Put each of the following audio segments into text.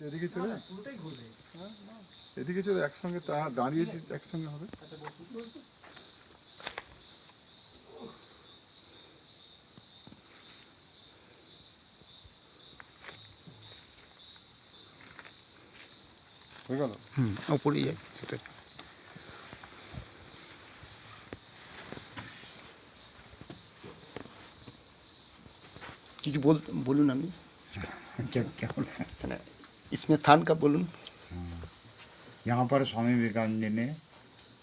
এদিকে চলে এদিকে চলে একসঙ্গে দাঁড়িয়ে একসঙ্গে হবে। হয়ে গেল। ওপরেই যায় সেটা। কিছু बोलूँ আমি क्या इसमें थान का बोलूँ। यहाँ पर स्वामी विवेकानंद जी ने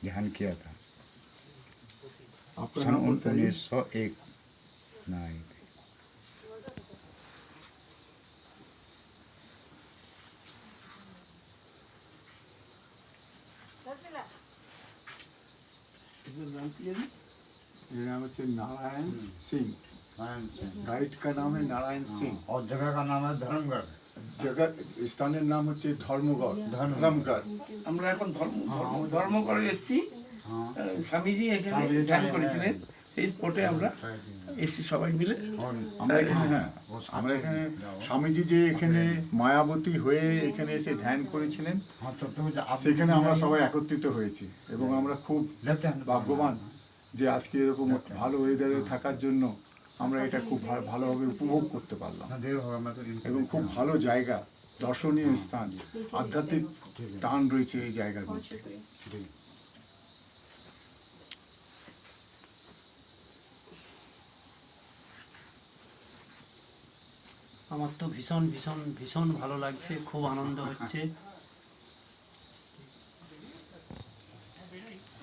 ध्यान किया था सन 1901 नहीं। ये नाम है नारायण सिंह। गाइड का नाम है नारायण सिंह और जगह का नाम है धर्मगढ़। जगह स्थाনের নাম হচ্ছে ধর্মগড়। ধর্মগড় আমরা এখন ধর্মগড়ে এসেছি। স্বামীজি এখানে ধ্যান করেছিলেন, সেই স্পটে আমরা এসেছি সবাই মিলে। আমরা এখানে আমরা এখানে স্বামীজি যে এখানে মায়াবতী হয়ে এখানে এসে ধ্যান করেছিলেন সেখানে আমরা সবাই একত্রিত হয়েছি এবং আমরা খুব ভাগ্যবান যে আজকে এরকম ভালো ওয়েদারে থাকার জন্য আমরা এটা খুব ভালোভাবে উপভোগ করতে পারলাম এবং খুব ভালো জায়গা, দর্শনীয় স্থান, আধ্যাত্মিক টান রয়েছে এই জায়গাগুলোতে। আমার তো ভীষণ ভীষণ ভীষণ ভালো লাগছে, খুব আনন্দ হচ্ছে।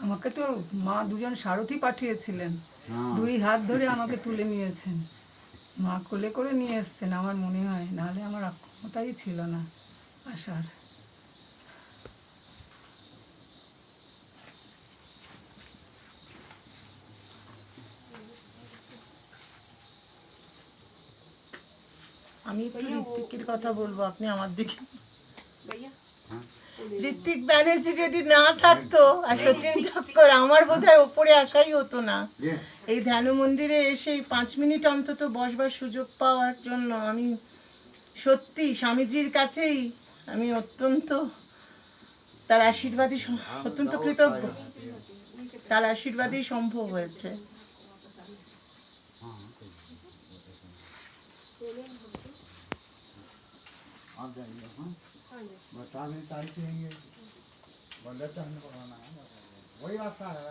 আমাকে তো মা দুজন সারথি পাঠিয়েছিলেন, দুই হাত ধরে আমাকে তুলে নিয়েছেন, মা কোলে করে নিয়ে এসছেন আমার মনে হয়, নাহলে আমার ক্ষমতাই ছিল না আসার। আমি একটু ঋত্বিকের কথা বলবো, আপনি আমার দিকে। ঋত্বিক ব্যানার্জি যদি না থাকতো আর সচিন ঠাকুর, আমার বোধহয় ওপরে আসাই হতো না। এই ধ্যান মন্দিরে এসে 5 মিনিট অন্তত বসবার সুযোগ পাওয়ার জন্য আমি সত্যি স্বামীজির কাছেই আমি অত্যন্ত তার আশীর্বাদই অত্যন্ত কৃতজ্ঞ। তার আশীর্বাদেই সম্ভব হয়েছে। बता दें तारीख वही आता है।